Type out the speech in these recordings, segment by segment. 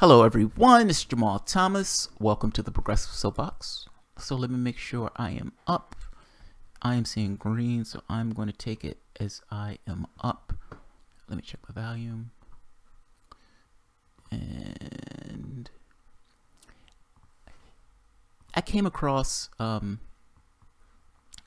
Hello everyone, it's Jamal Thomas. Welcome to the Progressive Soapbox. So let me make sure I am up. I am seeing green, so I'm going to take it as I am up. Let me check the volume. And I came across a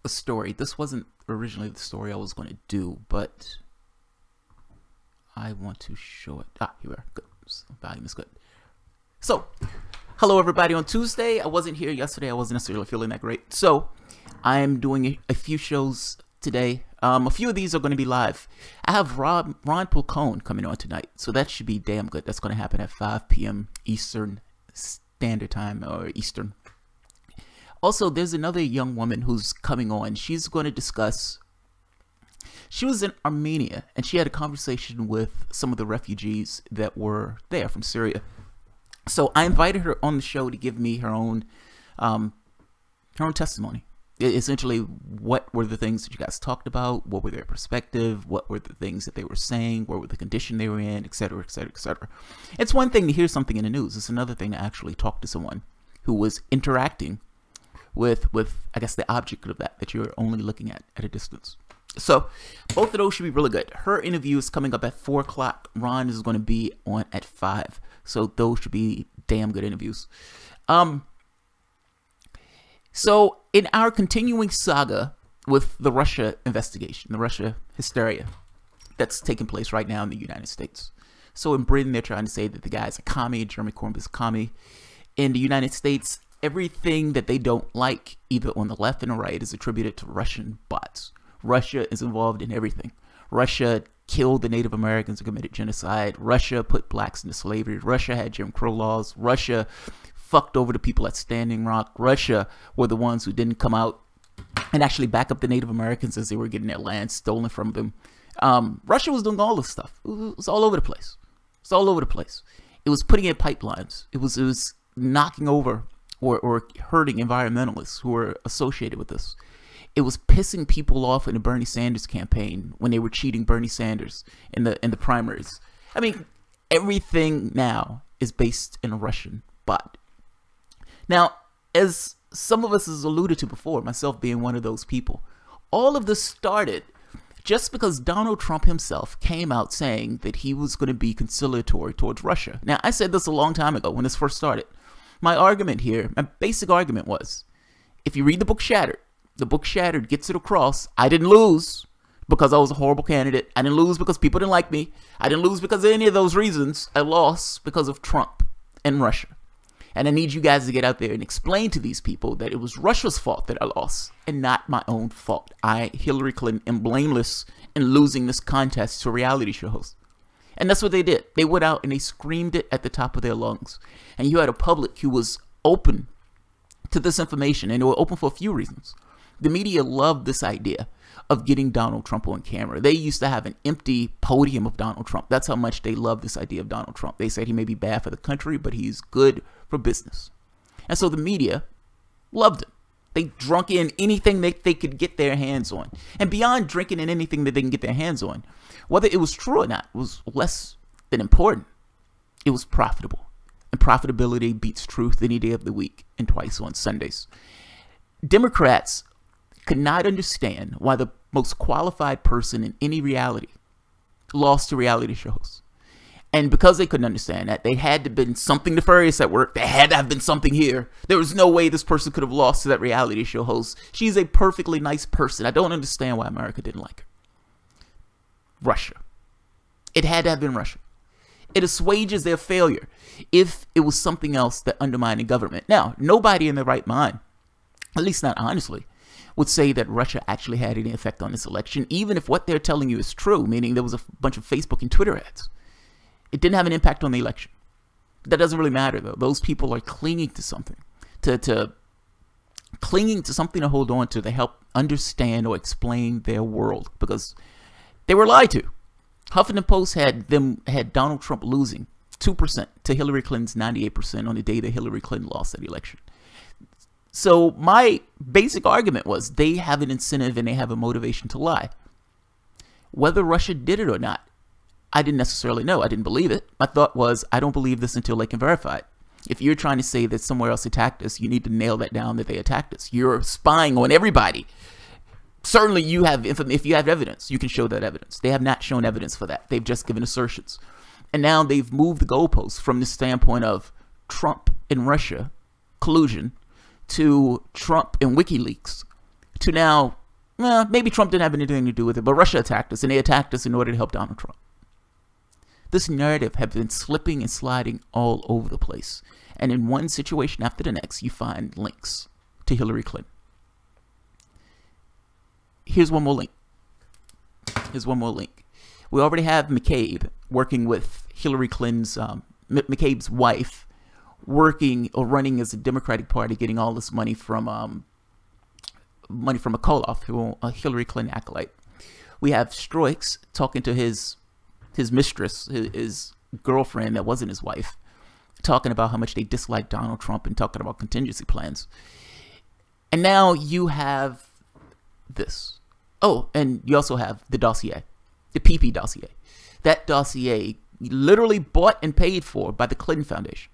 story. This wasn't originally the story I was going to do, but I want to show it. Here we are. Good. So volume is good. So, hello everybody on Tuesday. I wasn't here yesterday. I wasn't necessarily feeling that great. So, I'm doing a few shows today. A few of these are going to be live. I have Ron Pulcone coming on tonight. So that should be damn good. That's going to happen at 5 p.m. Eastern Standard Time or Eastern. Also, there's another young woman who's coming on. She's going to discuss. She was in Armenia and she had a conversation with some of the refugees that were there from Syria. So I invited her on the show to give me her own testimony. Essentially, what were the things that you guys talked about? What were their perspective? What were the things that they were saying? What were the condition they were in, etc., etc., etc. It's one thing to hear something in the news. It's another thing to actually talk to someone who was interacting with I guess, the object of that you're only looking at a distance. So both of those should be really good. Her interview is coming up at 4 o'clock. Ron is going to be on at 5. So those should be damn good interviews. So in our continuing saga with the Russia investigation, the Russia hysteria that's taking place right now in the United States. So in Britain, they're trying to say that the guy's a commie, Jeremy Corbyn's a commie. In the United States, everything that they don't like, either on the left and the right, is attributed to Russian bots. Russia is involved in everything. Russia killed the Native Americans and committed genocide. Russia put blacks into slavery. Russia had Jim Crow laws. Russia fucked over the people at Standing Rock. Russia were the ones who didn't come out and actually back up the Native Americans as they were getting their land stolen from them. Russia was doing all this stuff. It was all over the place. It's all over the place. It was putting in pipelines. It was knocking over or hurting environmentalists who were associated with this. It was pissing people off in the Bernie Sanders campaign when they were cheating Bernie Sanders in the primaries. I mean, everything now is based in a Russian bot. Now, as some of us has alluded to before, myself being one of those people, all of this started just because Donald Trump himself came out saying that he was going to be conciliatory towards Russia. Now, I said this a long time ago when this first started. My argument here, my basic argument was, if you read the book Shattered gets it across. I didn't lose because I was a horrible candidate. I didn't lose because people didn't like me. I didn't lose because of any of those reasons. I lost because of Trump and Russia. And I need you guys to get out there and explain to these people that it was Russia's fault that I lost and not my own fault. I, Hillary Clinton, am blameless in losing this contest to a reality show host. And that's what they did. They went out and they screamed it at the top of their lungs. And you had a public who was open to this information, and they were open for a few reasons. The media loved this idea of getting Donald Trump on camera. They used to have an empty podium of Donald Trump. That's how much they love this idea of Donald Trump. They said he may be bad for the country, but he's good for business. And so the media loved him. They drunk in anything they could get their hands on. And beyond drinking in anything that they can get their hands on, whether it was true or not was less than important. It was profitable. And profitability beats truth any day of the week and twice on Sundays. Democrats could not understand why the most qualified person in any reality lost to reality shows. And because they couldn't understand that, they had to have been something nefarious at work. There had to have been something here. There was no way this person could have lost to that reality show host. She's a perfectly nice person. I don't understand why America didn't like her. Russia. It had to have been Russia. It assuages their failure if it was something else that undermined the government. Now, nobody in their right mind, at least not honestly, would say that Russia actually had any effect on this election, even if what they're telling you is true, meaning there was a bunch of Facebook and Twitter ads. It didn't have an impact on the election. That doesn't really matter, though. Those people are clinging to something, clinging to something to hold on to help understand or explain their world, because they were lied to. Huffington Post had Donald Trump losing 2% to Hillary Clinton's 98% on the day that Hillary Clinton lost that election. So my basic argument was they have an incentive and they have a motivation to lie. Whether Russia did it or not, I didn't necessarily know. I didn't believe it. My thought was, I don't believe this until they can verify it. If you're trying to say that somewhere else attacked us, you need to nail that down that they attacked us. You're spying on everybody. Certainly you have, if you have evidence, you can show that evidence. They have not shown evidence for that. They've just given assertions. And now they've moved the goalposts from the standpoint of Trump and Russia collusion to Trump and WikiLeaks to now, well, maybe Trump didn't have anything to do with it, but Russia attacked us, and they attacked us in order to help Donald Trump. This narrative has been slipping and sliding all over the place. And in one situation after the next, you find links to Hillary Clinton. Here's one more link. Here's one more link. We already have McCabe working with Hillary Clinton's, McCabe's wife, working or running as a Democratic Party, getting all this money from McAuliffe, a Hillary Clinton acolyte. We have Stroix talking to his mistress, his girlfriend that wasn't his wife, talking about how much they dislike Donald Trump and talking about contingency plans. And now you have this. Oh, and you also have the dossier, the PP dossier. That dossier literally bought and paid for by the Clinton Foundation.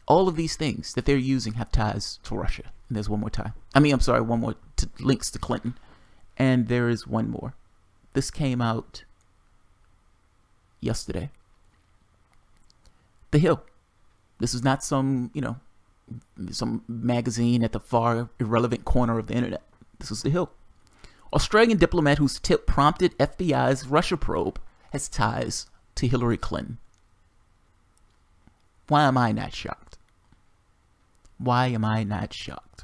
All of these things that they're using have ties to Russia. And there's one more tie. One more links to Clinton. And there is one more. This came out yesterday. The Hill. This is not some, some magazine at the far irrelevant corner of the internet. This is The Hill. Australian diplomat whose tip prompted FBI's Russia probe has ties to Hillary Clinton. Why am I not shocked? Why am I not shocked?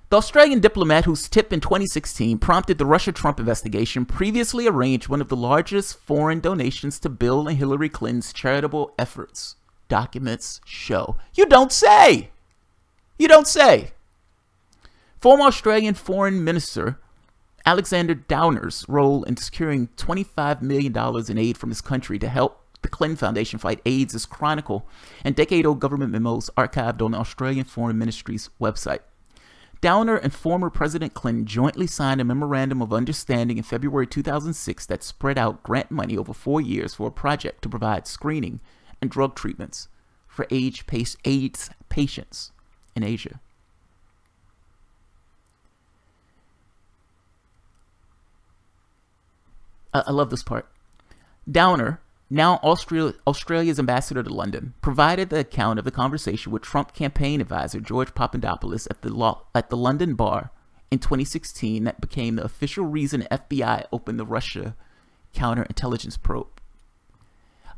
The Australian diplomat whose tip in 2016 prompted the Russia-Trump investigation previously arranged one of the largest foreign donations to Bill and Hillary Clinton's charitable efforts. Documents show. You don't say! You don't say! Former Australian Foreign Minister Alexander Downer's role in securing $25 million in aid from his country to help the Clinton Foundation fight AIDS is chronicled and decade-old government memos archived on the Australian Foreign Ministry's website. Downer and former President Clinton jointly signed a memorandum of understanding in February 2006 that spread out grant money over 4 years for a project to provide screening and drug treatments for AIDS patients in Asia. I love this part. Downer, now Australia's ambassador to London, provided the account of the conversation with Trump campaign advisor George Papadopoulos at the London bar in 2016 that became the official reason the FBI opened the Russia counterintelligence probe.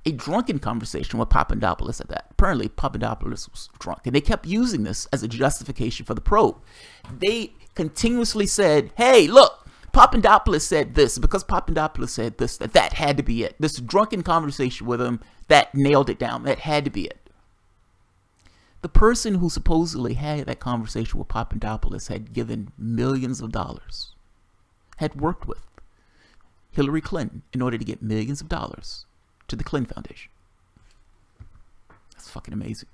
A drunken conversation with Papadopoulos at that. Apparently, Papadopoulos was drunk, and they kept using this as a justification for the probe. They continuously said, hey, look, Papadopoulos said this, because Papadopoulos said this, that had to be it. This drunken conversation with him, that nailed it down. That had to be it. The person who supposedly had that conversation with Papadopoulos had given millions of dollars, had worked with Hillary Clinton in order to get millions of dollars to the Clinton Foundation. That's fucking amazing.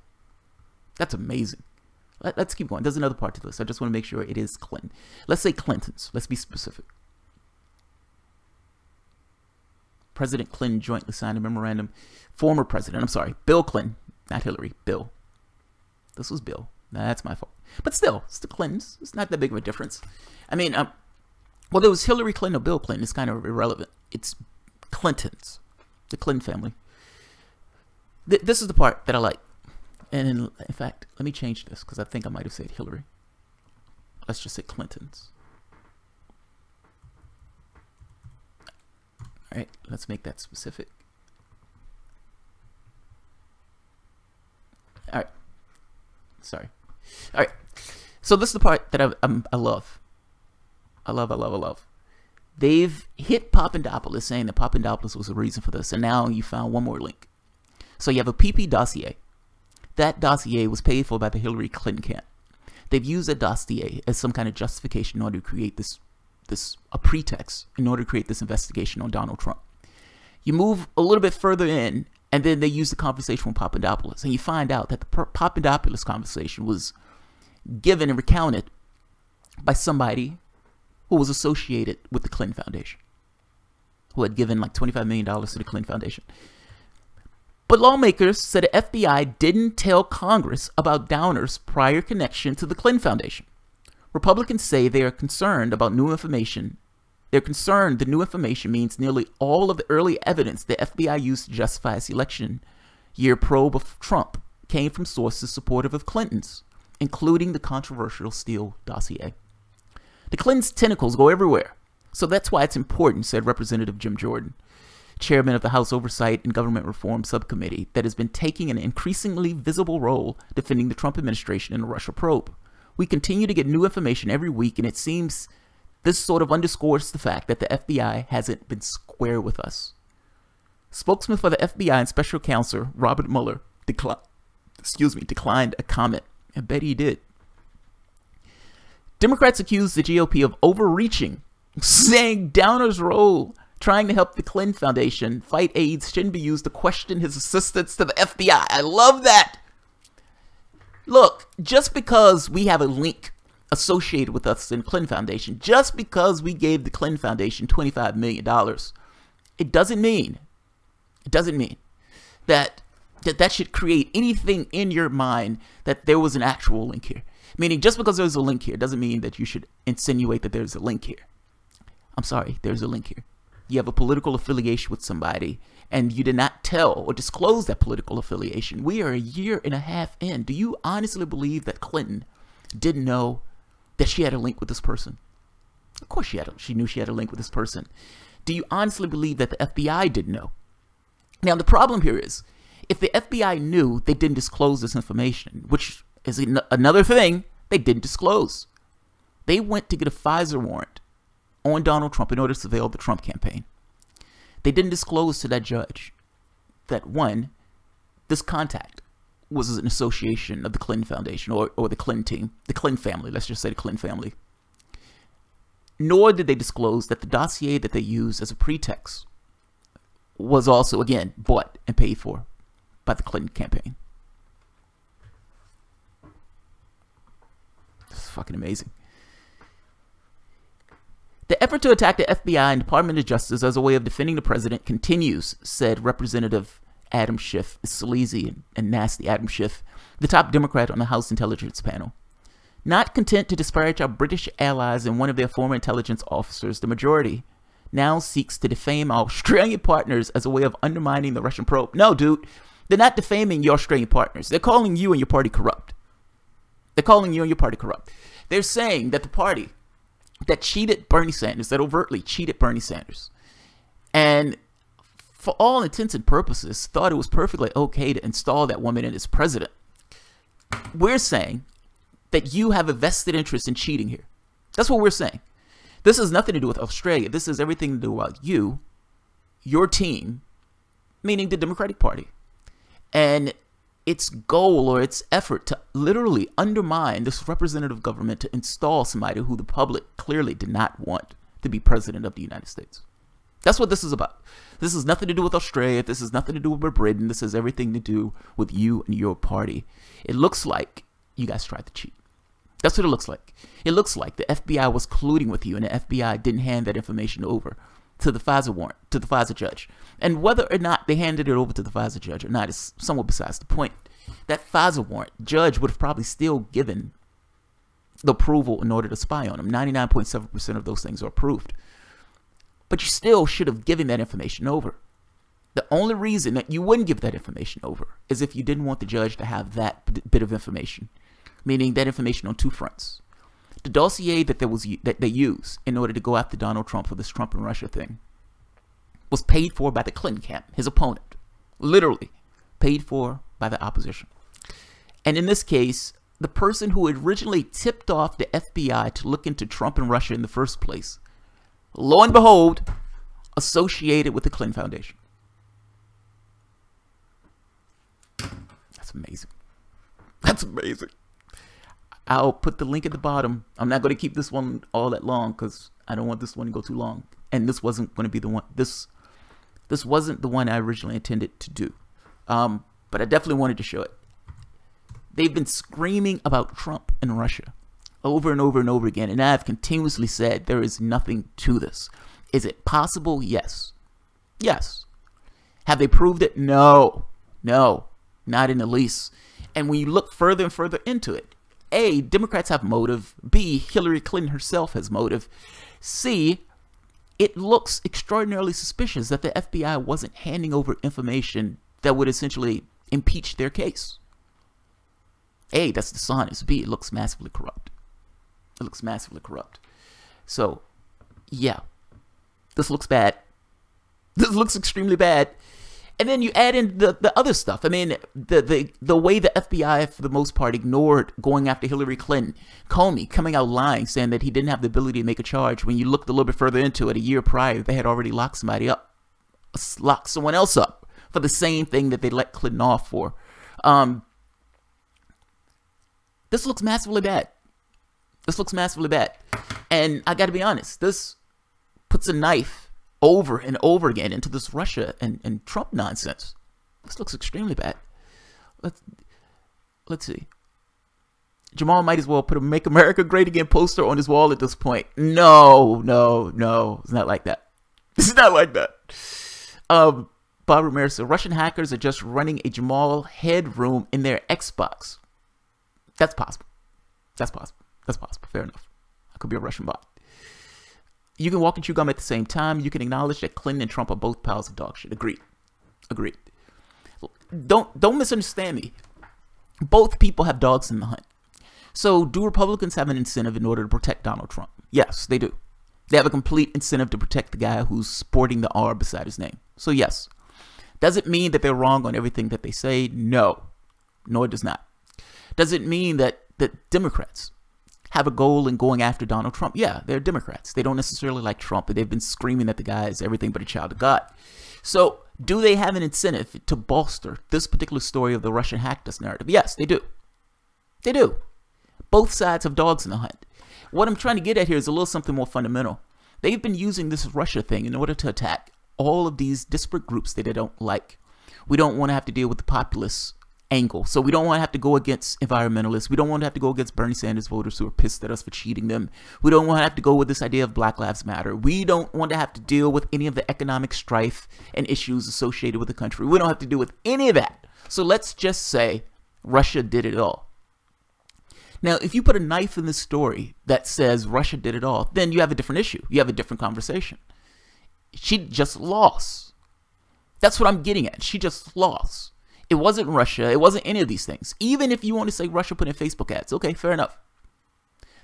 That's amazing. Let's keep going. There's another part to this. I just want to make sure it is Clinton. Let's say Clintons. Let's be specific. President Clinton jointly signed a memorandum. Former president, Bill Clinton, not Hillary, Bill. This was Bill. Nah, that's my fault. But still, it's the Clintons. It's not that big of a difference. Whether it was Hillary Clinton or Bill Clinton, it's kind of irrelevant. It's Clintons, the Clinton family. This is the part that I like. And in fact, let me change this because I think I might have said Hillary. Let's just say Clintons. All right, let's make that specific. All right. Sorry. All right. So this is the part that I love. I love. They've hit Papadopoulos saying that Papadopoulos was the reason for this. And now you found one more link. So you have a PP dossier. That dossier was paid for by the Hillary Clinton camp. They've used that dossier as some kind of justification in order to create a pretext in order to create this investigation on Donald Trump. You move a little bit further in, and then they use the conversation with Papadopoulos, and you find out that the Papadopoulos conversation was given and recounted by somebody who was associated with the Clinton Foundation. who had given like $25 million to the Clinton Foundation. But lawmakers said the FBI didn't tell Congress about Downer's prior connection to the Clinton Foundation. Republicans say they are concerned about new information. They're concerned the new information means nearly all of the early evidence the FBI used to justify its election year probe of Trump came from sources supportive of Clinton's, including the controversial Steele dossier. The Clintons' tentacles go everywhere, so that's why it's important, said Representative Jim Jordan, chairman of the House Oversight and Government Reform Subcommittee that has been taking an increasingly visible role defending the Trump administration in the Russia probe. We continue to get new information every week, and it seems this sort of underscores the fact that the FBI hasn't been square with us. Spokesman for the FBI and Special Counsel Robert Mueller declined a comment. I bet he did. Democrats accused the GOP of overreaching, saying Downer's role trying to help the Clinton Foundation fight AIDS shouldn't be used to question his assistance to the FBI. I love that. Look, just because we have a link associated with us in the Clinton Foundation, just because we gave the Clinton Foundation $25 million, it doesn't mean that should create anything in your mind that there was an actual link here. Meaning, just because there's a link here doesn't mean that you should insinuate that there's a link here. I'm sorry, there's a link here. You have a political affiliation with somebody, and you did not tell or disclose that political affiliation. We are a year and a half in. Do you honestly believe that Clinton didn't know that she had a link with this person? Of course she knew she had a link with this person. Do you honestly believe that the FBI didn't know? Now, the problem here is, if the FBI knew, they didn't disclose this information, which is another thing they didn't disclose. They went to get a FISA warrant on Donald Trump in order to surveil the Trump campaign. They didn't disclose to that judge that, one, this contact was an association of the Clinton Foundation or the Clinton team, the Clinton family, let's just say the Clinton family. Nor did they disclose that the dossier that they used as a pretext was also, again, bought and paid for by the Clinton campaign. This is fucking amazing. The effort to attack the FBI and Department of Justice as a way of defending the president continues, said Representative Adam Schiff, sleazy and nasty Adam Schiff, the top Democrat on the House Intelligence Panel. Not content to disparage our British allies and one of their former intelligence officers, the majority now seeks to defame our Australian partners as a way of undermining the Russian probe. No, dude, they're not defaming your Australian partners. They're calling you and your party corrupt. They're calling you and your party corrupt. They're saying that the party that cheated Bernie Sanders, that overtly cheated Bernie Sanders, and for all intents and purposes thought it was perfectly okay to install that woman in as president. We're saying that you have a vested interest in cheating here. That's what we're saying. This has nothing to do with Australia. This has everything to do about you, your team, meaning the Democratic Party, and its goal or its effort to literally undermine this representative government to install somebody who the public clearly did not want to be president of the United States. That's what this is about. This has nothing to do with Australia. This has nothing to do with Britain. This has everything to do with you and your party. It looks like you guys tried to cheat. That's what it looks like. It looks like the FBI was colluding with you and the FBI didn't hand that information over to the FISA warrant, to the FISA judge. And whether or not they handed it over to the FISA judge or not is somewhat besides the point. That FISA warrant judge would have probably still given the approval in order to spy on him. 99.7% of those things are approved. But you still should have given that information over. The only reason that you wouldn't give that information over is if you didn't want the judge to have that bit of information, meaning that information on two fronts. The dossier that they used in order to go after Donald Trump for this Trump and Russia thing was paid for by the Clinton camp, his opponent, literally paid for by the opposition. And in this case, the person who originally tipped off the FBI to look into Trump and Russia in the first place, lo and behold, associated with the Clinton Foundation. That's amazing. That's amazing. I'll put the link at the bottom. I'm not going to keep this one all that long because I don't want this one to go too long. And this wasn't going to be the one. This wasn't the one I originally intended to do. But I definitely wanted to show it. They've been screaming about Trump and Russia over and over and over again. And I've continuously said there is nothing to this. Is it possible? Yes. Yes. Have they proved it? No. No. Not in the least. And when you look further and further into it, A, Democrats have motive. B, Hillary Clinton herself has motive. C, it looks extraordinarily suspicious that the FBI wasn't handing over information that would essentially impeach their case. A, that's dishonest. B, it looks massively corrupt. It looks massively corrupt. So, yeah, this looks bad. This looks extremely bad. And then you add in the other stuff. I mean, the way the FBI, for the most part, ignored going after Hillary Clinton. Comey coming out lying, saying that he didn't have the ability to make a charge. When you looked a little bit further into it, a year prior, they had already locked somebody up. Locked someone else up for the same thing that they let Clinton off for. This looks massively bad. This looks massively bad. And I got to be honest, this puts a knife over and over again into this Russia and Trump nonsense. This looks extremely bad. Let's see. Jamal might as well put a "Make America Great Again" poster on his wall at this point. No. It's not like that. It's not like that. Bob Ramirez said, Russian hackers are just running a Jamal headroom in their Xbox. That's possible. That's possible. That's possible. Fair enough. I could be a Russian bot. You can walk and chew gum at the same time. You can acknowledge that Clinton and Trump are both piles of dog shit. Agreed. Agreed. Don't misunderstand me. Both people have dogs in the hunt. So do Republicans have an incentive in order to protect Donald Trump? Yes, they do. They have a complete incentive to protect the guy who's sporting the R beside his name. So yes. Does it mean that they're wrong on everything that they say? No. No, it does not. Does it mean that Democrats have a goal in going after Donald Trump? Yeah, they're Democrats. They don't necessarily like Trump, but they've been screaming that the guy is everything but a child of God. So do they have an incentive to bolster this particular story of the Russian hacked us narrative? Yes, they do. They do. Both sides have dogs in the hunt. What I'm trying to get at here is a little something more fundamental. They've been using this Russia thing in order to attack all of these disparate groups that they don't like. We don't want to have to deal with the populace angle. So we don't want to have to go against environmentalists. We don't want to have to go against Bernie Sanders voters who are pissed at us for cheating them. We don't want to have to go with this idea of Black Lives Matter. We don't want to have to deal with any of the economic strife and issues associated with the country. We don't have to deal with any of that. So let's just say Russia did it all. Now, if you put a knife in the story that says Russia did it all, then you have a different issue. You have a different conversation. She just lost. That's what I'm getting at. She just lost. It wasn't Russia. It wasn't any of these things. Even if you want to say Russia put in Facebook ads, okay, fair enough.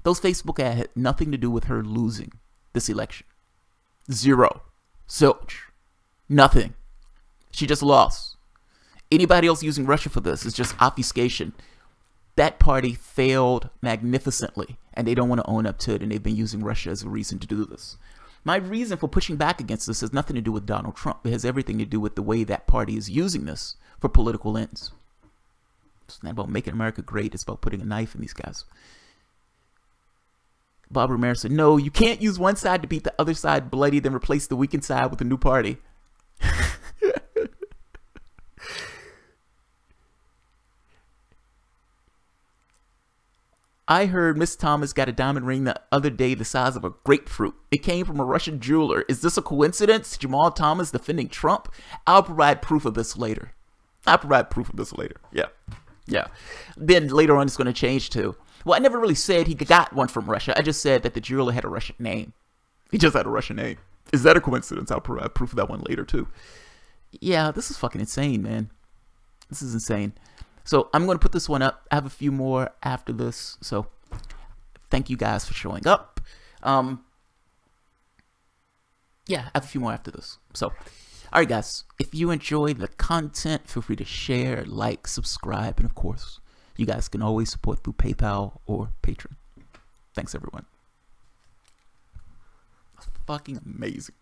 Those Facebook ads had nothing to do with her losing this election. Zero. Zilch. Nothing. She just lost. Anybody else using Russia for this is just obfuscation. That party failed magnificently, and they don't want to own up to it, and they've been using Russia as a reason to do this. My reason for pushing back against this has nothing to do with Donald Trump. It has everything to do with the way that party is using this for political ends. It's not about making America great. It's about putting a knife in these guys. Bob Ramirez said, no, you can't use one side to beat the other side bloody, then replace the weakened side with a new party. I heard Miss Thomas got a diamond ring the other day the size of a grapefruit. It came from a Russian jeweler. Is this a coincidence? Jamal Thomas defending Trump? I'll provide proof of this later. I'll provide proof of this later. Yeah. Then later on it's going to change to, well, I never really said he got one from Russia. I just said that the jeweler had a Russian name. He just had a Russian name. Is that a coincidence? I'll provide proof of that one later too. Yeah, this is fucking insane, man. This is insane. So I'm going to put this one up. I have a few more after this. So thank you guys for showing up. Yeah, I have a few more after this. So, all right, guys. If you enjoy the content, feel free to share, like, subscribe. And, of course, you guys can always support through PayPal or Patreon. Thanks, everyone. That's fucking amazing.